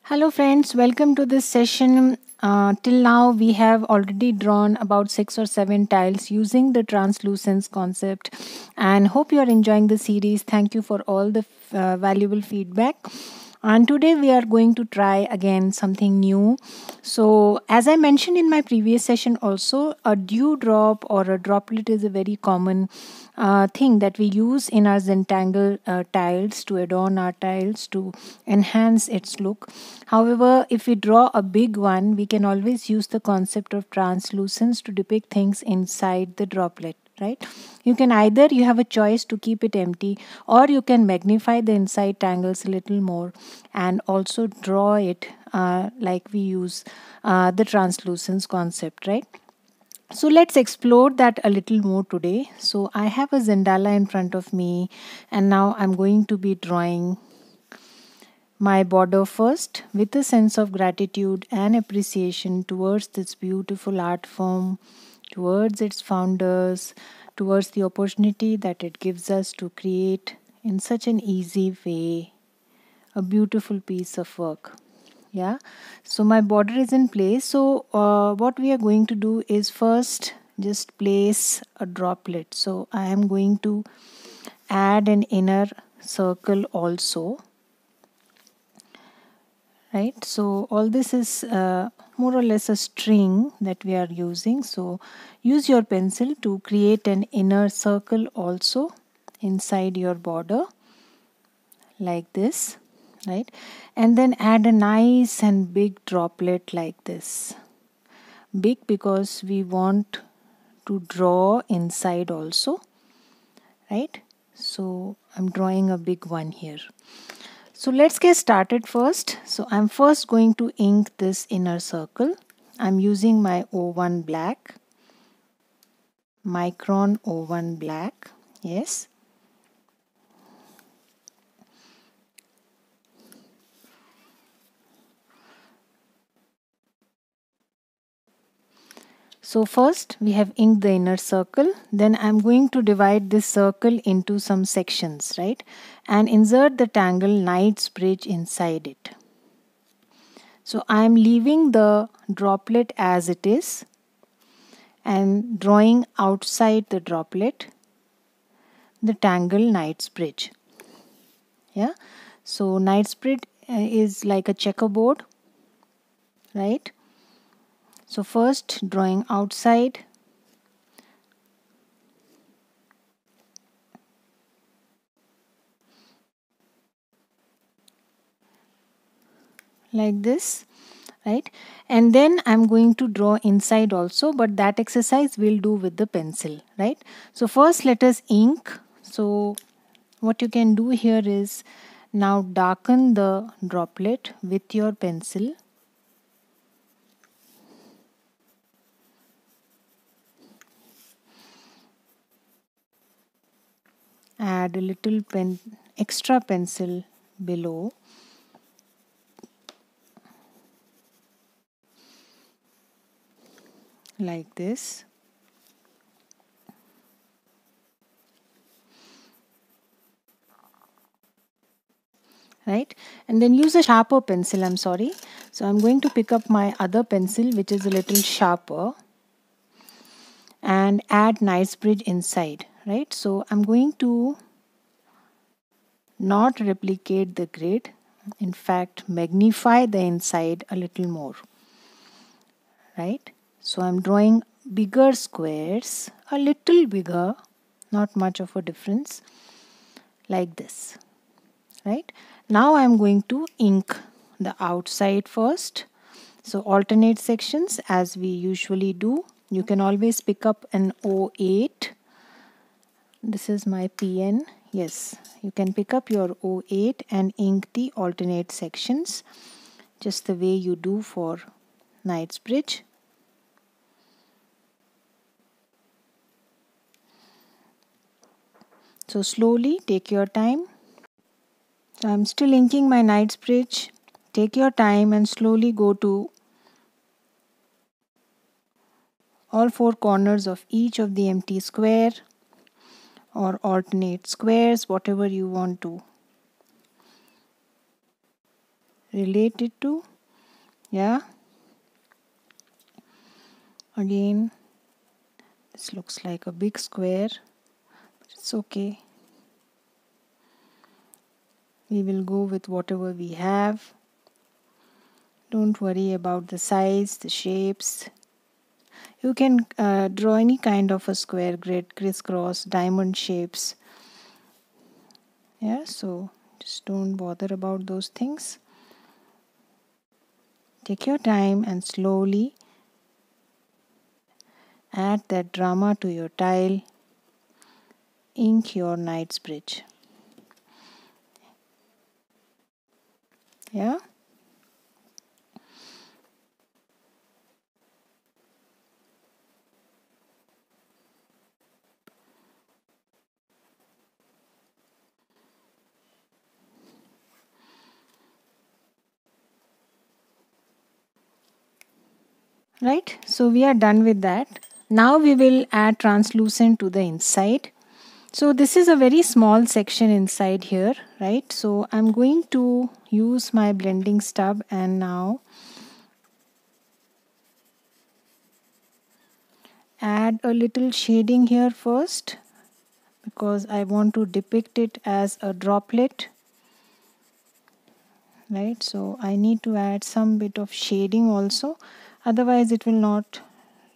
Hello, friends. Welcome to this session. Till now, we have already drawn about 6 or 7 tiles using the TransluZence concept, and hope you are enjoying the series. Thank you for all the valuable feedback. And today we are going to try again something new. So, as I mentioned in my previous session, also a dewdrop or a droplet is a very common thing that we use in our Zentangle tiles to adorn our tiles to enhance its look. However, if we draw a big one, we can always use the concept of translucence to depict things inside the droplet, right? You can either you have a choice to keep it empty, or you can magnify the inside tangles a little more and also draw it like we use the translucence concept, right? So let's explore that a little more today. So I have a Zendala in front of me, and now I'm going to be drawing my border first with a sense of gratitude and appreciation towards this beautiful art form, towards its founders, towards the opportunity that it gives us to create in such an easy way a beautiful piece of work. Yeah, so my border is in place. So what we are going to do is first just place a droplet. So I am going to add an inner circle also, right? So all this is more or less a string that we are using. So use your pencil to create an inner circle also inside your border like this, right? And then add a nice and big droplet like this. Big because we want to draw inside also, right? So I'm drawing a big one here. So let's get started first. So I'm first going to ink this inner circle. I'm using my O1 black, Micron O1 black. Yes. So first we have inked the inner circle. Then I'm going to divide this circle into some sections, right? And insert the tangle Knightsbridge inside it. So I'm leaving the droplet as it is and drawing outside the droplet the tangle Knightsbridge. Yeah. So Knightsbridge is like a checkerboard, right? So first drawing outside, like this, right? And then I'm going to draw inside also, but that exercise we'll do with the pencil, right? So first let us ink. So what you can do here is now darken the droplet with your pencil. Add a little extra pencil below. Like this. Right, and then use a sharper pencil. I'm sorry. So I'm going to pick up my other pencil, which is a little sharper, and add Knightsbridge inside, right? So I'm going to not replicate the grid, in fact magnify the inside a little more, right? So I'm drawing bigger squares, a little bigger, not much of a difference, like this, right? Now I'm going to ink the outside first. So alternate sections as we usually do. You can always pick up an O8. This is my PN. Yes, you can pick up your O8 and ink the alternate sections just the way you do for Knightsbridge. So slowly take your time. So I'm still inking my Knightsbridge. Take your time and slowly go to all 4 corners of each of the empty square or alternate squares, whatever you want to relate it to. Yeah. Again, this looks like a big square, but it's okay. We will go with whatever we have. Don't worry about the size, the shapes. You can draw any kind of a square grid, crisscross, diamond shapes. Yeah, so just don't bother about those things. Take your time and slowly add that drama to your tile. Ink your knight's bridge. Yeah. Right, so we are done with that. Now we will add translucent to the inside. So this is a very small section inside here, right? So I'm going to use my blending stub and now add a little shading here first because I want to depict it as a droplet, right? So I need to add some bit of shading also, otherwise it will not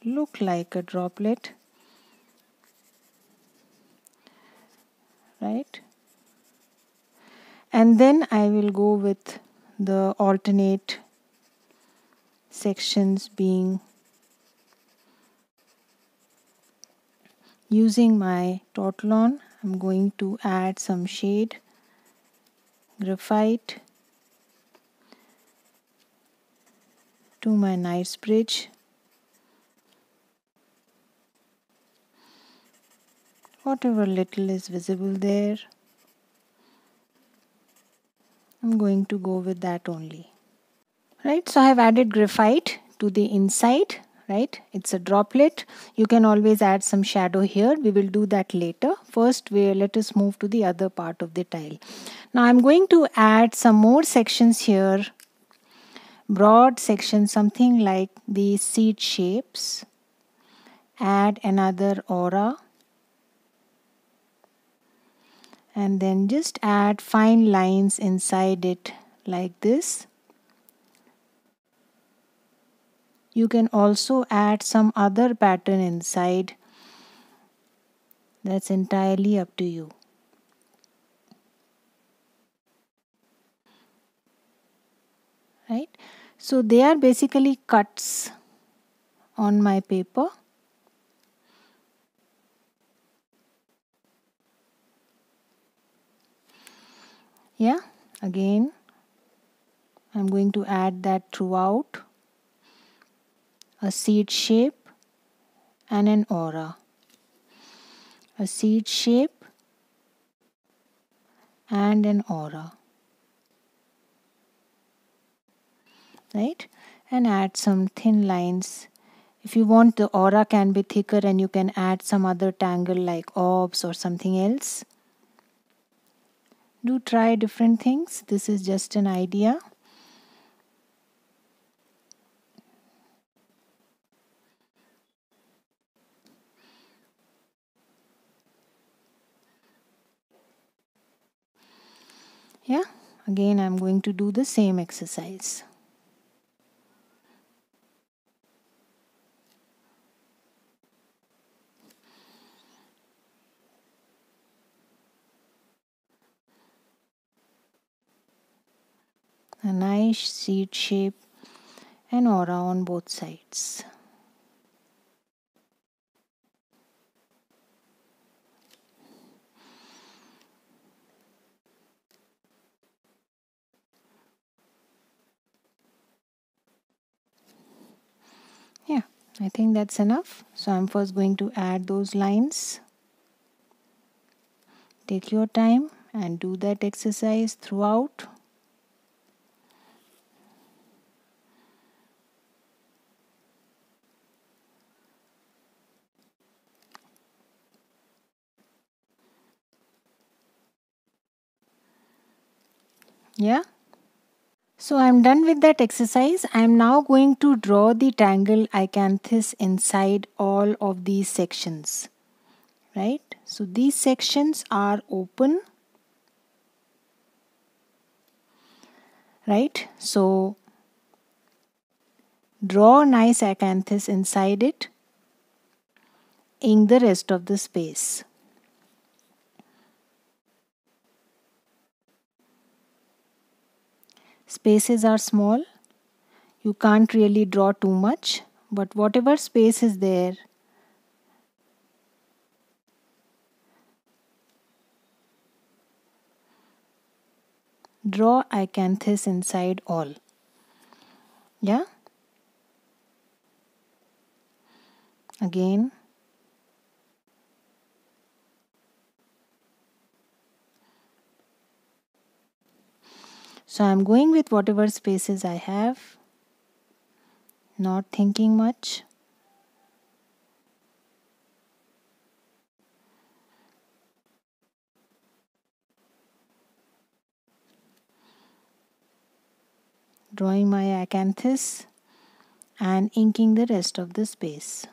look like a droplet, right? And then I will go with the alternate sections, being using my Tortillon. I'm going to add some shade, graphite to my knight's bridge. Whatever little is visible there, I'm going to go with that only. Right, so I have added graphite to the inside, right? It's a droplet. You can always add some shadow here. We will do that later. First, let us move to the other part of the tile. Now I'm going to add some more sections here. Broad sections, something like these seed shapes. Add another aura. And then just add fine lines inside it like this. You can also add some other pattern inside. That's entirely up to you. Right? So they are basically cuts on my paper. Yeah, again I'm going to add that throughout. A seed shape and an aura. A seed shape and an aura. Right? And add some thin lines. If you want, the aura can be thicker and you can add some other tangle like orbs or something else. Do try different things. This is just an idea. Yeah, again I'm going to do the same exercise. A nice seed shape and aura on both sides. Yeah, I think that's enough. So I'm first going to add those lines. Take your time and do that exercise throughout. Yeah. So I'm done with that exercise. I'm now going to draw the tangle acanthus inside all of these sections. Right? So these sections are open. Right? So draw a nice acanthus inside it, ink the rest of the space. Spaces are small. You can't really draw too much, but whatever space is there, draw acanthus inside all. Yeah? Again. So I'm going with whatever spaces I have, not thinking much. Drawing my acanthus and inking the rest of the space.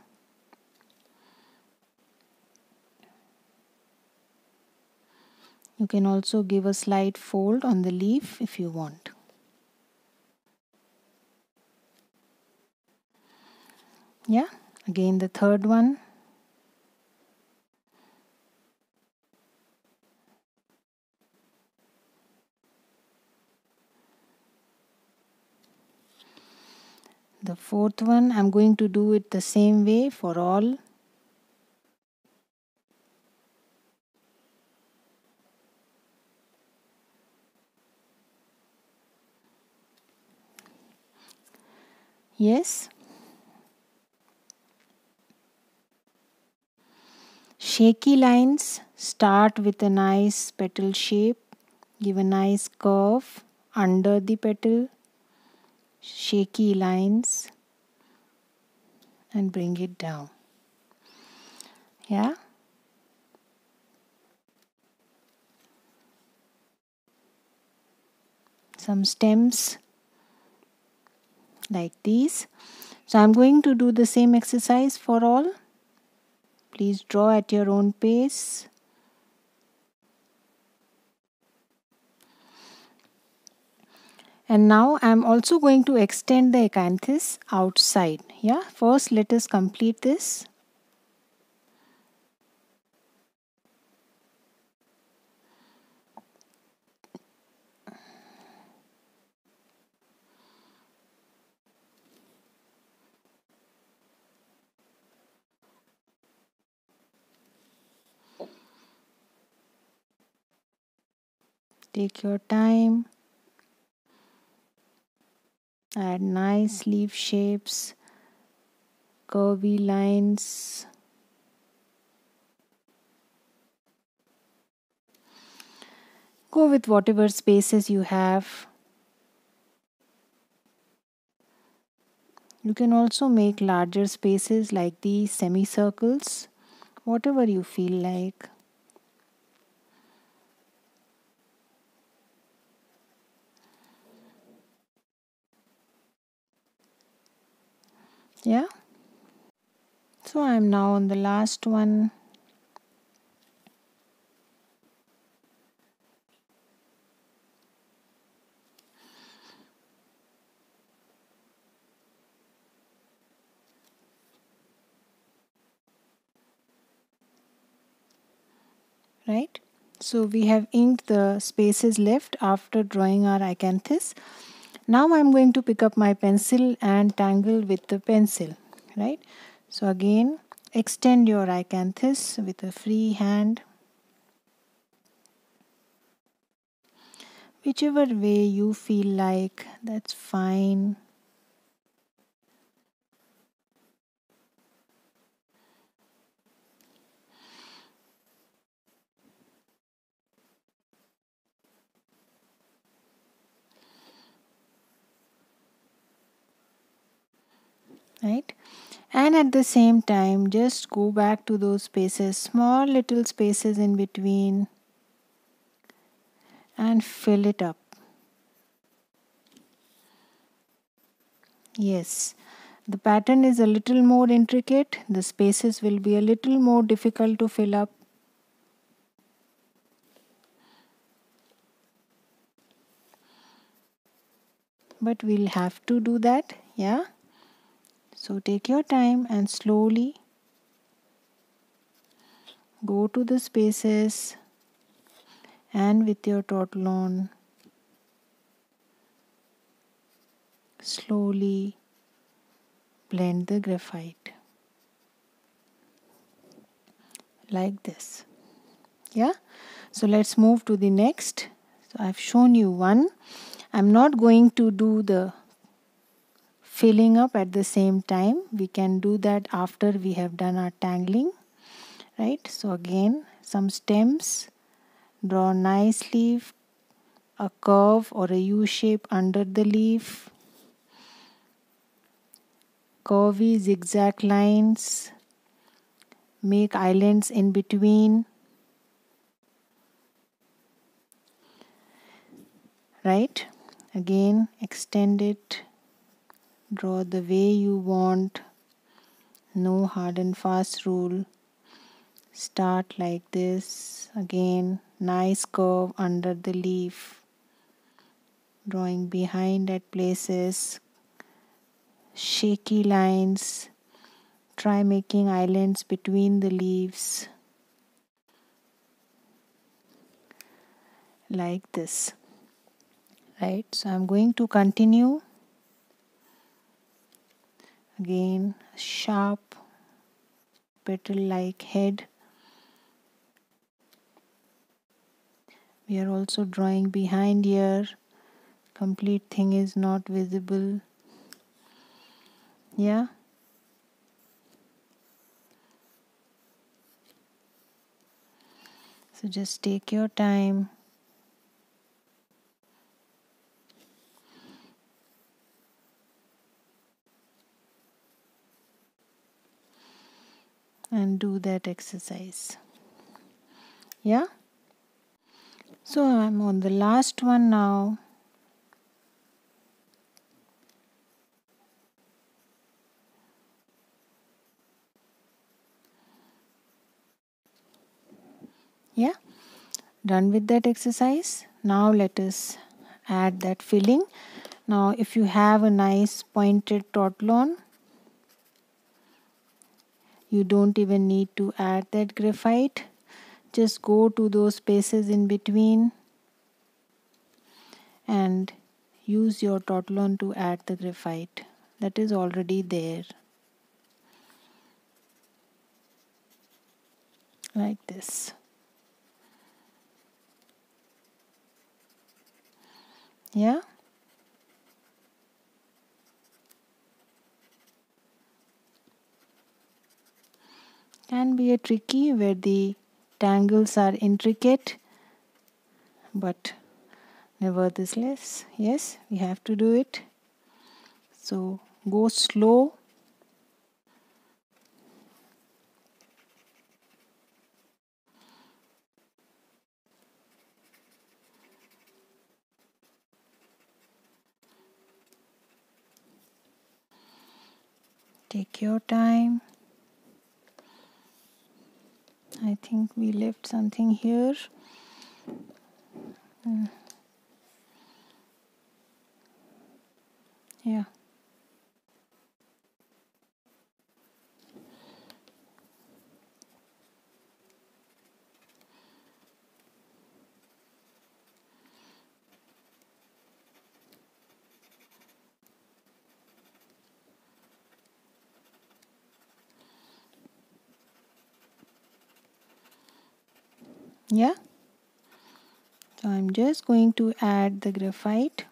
You can also give a slight fold on the leaf if you want. Yeah, again the third one. The fourth one, I'm going to do it the same way for all. Yes. Shaky lines start with a nice petal shape. Give a nice curve under the petal. Shaky lines and bring it down. Yeah. Some stems like these. So I'm going to do the same exercise for all. Please draw at your own pace. And now I'm also going to extend the acanthus outside. Yeah, first let us complete this. Take your time. Add nice leaf shapes, curvy lines. Go with whatever spaces you have. You can also make larger spaces like these semicircles, whatever you feel like. Yeah. So I'm now on the last one. Right? So we have inked the spaces left after drawing our acanthus. Now I'm going to pick up my pencil and tangle with the pencil. Right? So again, extend your acanthus with a free hand. Whichever way you feel like, that's fine. Right? And at the same time, just go back to those spaces, small little spaces in between, and fill it up. Yes, the pattern is a little more intricate. The spaces will be a little more difficult to fill up. But we'll have to do that, yeah? So take your time and slowly go to the spaces and with your tortillon slowly blend the graphite like this. Yeah, so let's move to the next. So I've shown you one. I'm not going to do the filling up at the same time. We can do that after we have done our tangling, right? So again, some stems, draw nice leaf, a curve or a U shape under the leaf, curvy zigzag lines, make islands in between, right? Again, extend it, draw the way you want, no hard and fast rule. Start like this, again, nice curve under the leaf, drawing behind at places, shaky lines, try making islands between the leaves, like this, right? So I'm going to continue. Again, sharp petal like head. We are also drawing behind here. Complete thing is not visible. Yeah. So just take your time. And do that exercise. Yeah. So I'm on the last one now. Yeah. Done with that exercise. Now let us add that filling. Now if you have a nice pointed tortillon, you don't even need to add that graphite. Just go to those spaces in between and use your tortillon to add the graphite that is already there, like this. Yeah. Can be a tricky where the tangles are intricate, but nevertheless, yes, we have to do it. So go slow. Take your time. I think we left something here. Yeah. Yeah. So I'm just going to add the graphite.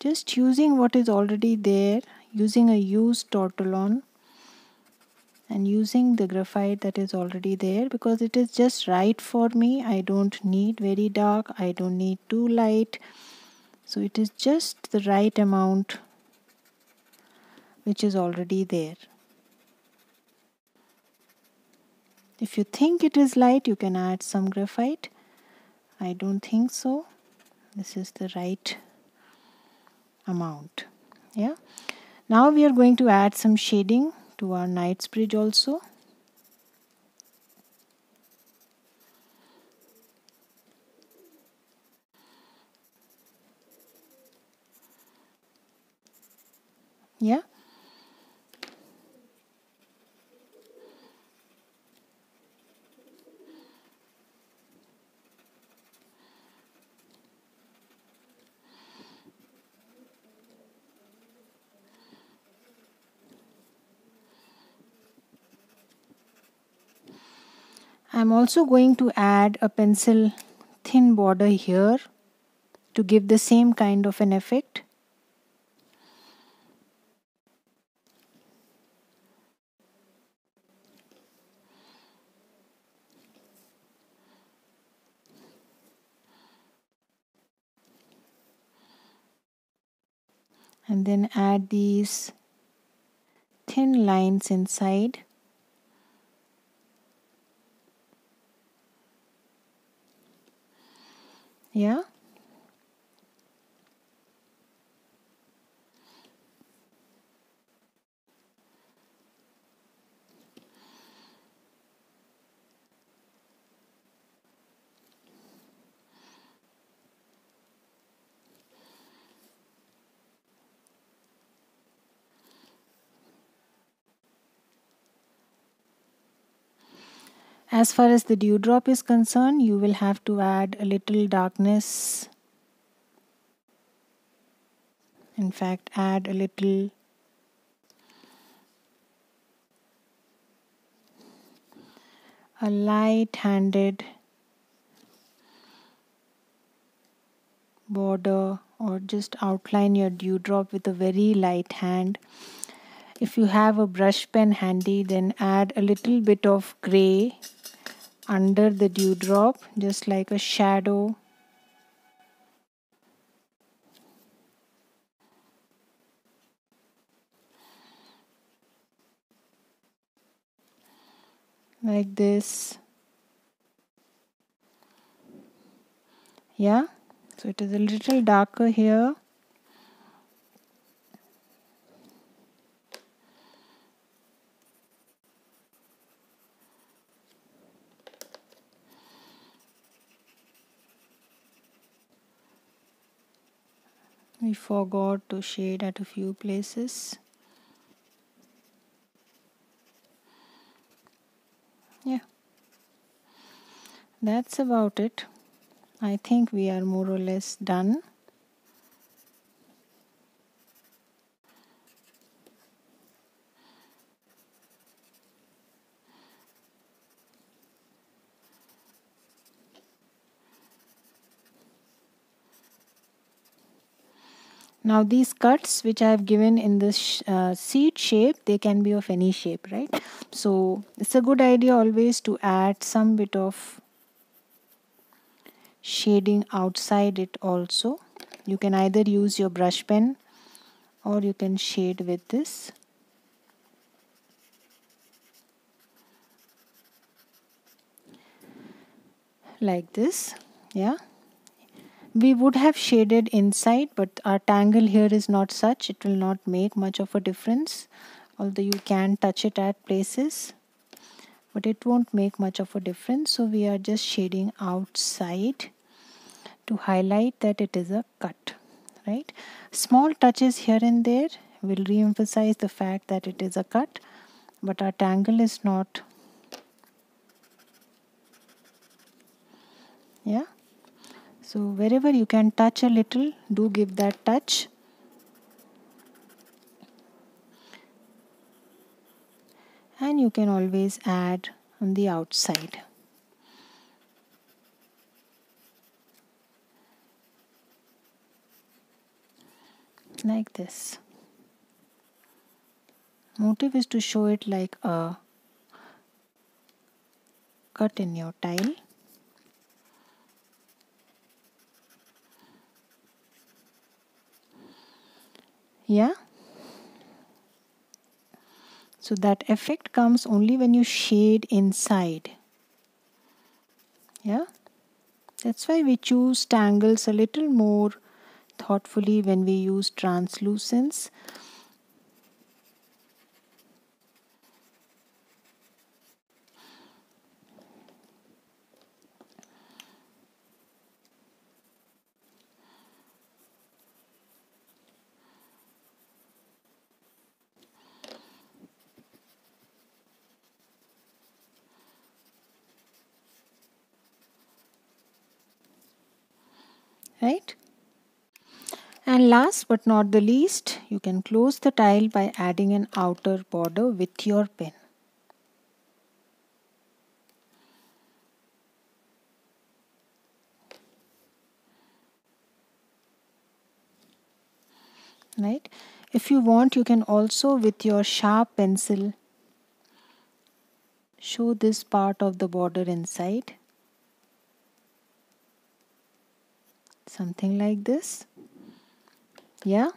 Just using what is already there, using a used tortillon and using the graphite that is already there because it is just right for me. I don't need very dark, I don't need too light. So it is just the right amount which is already there. If you think it is light, you can add some graphite. I don't think so. This is the right amount. Yeah. Now we are going to add some shading to our Knightsbridge also. Yeah. I'm also going to add a pencil thin border here to give the same kind of an effect. And then add these thin lines inside. Yeah. As far as the dewdrop is concerned, you will have to add a little darkness. In fact, add a little light-handed border, or just outline your dewdrop with a very light hand. If you have a brush pen handy, then add a little bit of gray under the dewdrop, just like a shadow. Like this. Yeah, so it is a little darker here. We forgot to shade at a few places. Yeah, that's about it. I think we are more or less done. Now these cuts which I have given in this seed shape, they can be of any shape, right? So it's a good idea always to add some bit of shading outside it also. You can either use your brush pen or you can shade with this. Like this, yeah. We would have shaded inside, but our tangle here is not such. It will not make much of a difference, although you can touch it at places, but it won't make much of a difference. So we are just shading outside to highlight that it is a cut, right? Small touches here and there will re-emphasize the fact that it is a cut, but our tangle is not. Yeah. So wherever you can touch a little, do give that touch. And you can always add on the outside. Like this. Motive is to show it like a cut in your tile. Yeah. So that effect comes only when you shade inside. Yeah. That's why we choose tangles a little more thoughtfully when we use translucence. right? And last but not the least, you can close the tile by adding an outer border with your pen. Right? If you want, you can also with your sharp pencil show this part of the border inside. Something like this. Yeah.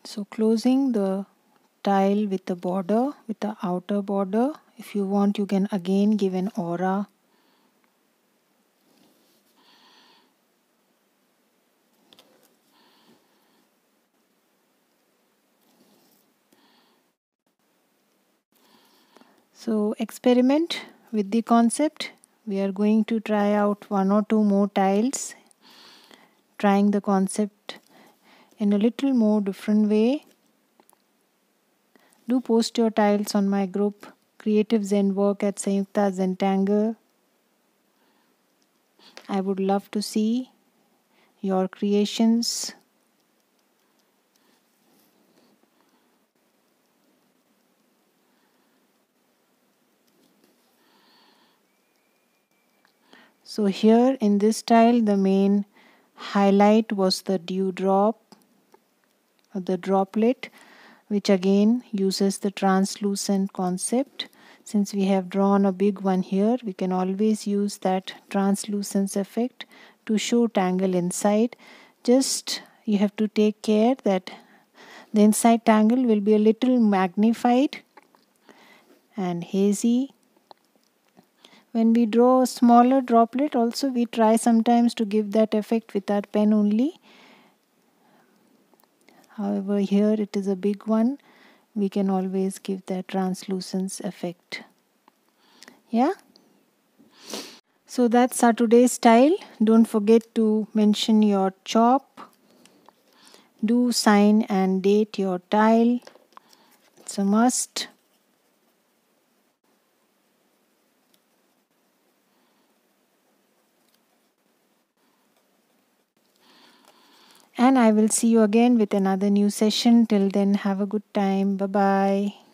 So closing the tile with the border, with the outer border. If you want, you can again give an aura. So experiment with the concept. We are going to try out one or two more tiles, trying the concept in a little more different way. Do post your tiles on my group, Creative Zen Work at Sanyukta Zentangle. I would love to see your creations. So here in this tile, the main highlight was the dewdrop or the droplet, which again uses the translucent concept. Since we have drawn a big one here, we can always use that translucence effect to show tangle inside. Just you have to take care that the inside tangle will be a little magnified and hazy. When we draw a smaller droplet also, we try sometimes to give that effect with our pen only. However, here it is a big one. We can always give that translucence effect. Yeah. So that's our today's style. Don't forget to mention your chop. Do sign and date your tile. It's a must. And I will see you again with another new session. Till then, have a good time. Bye bye.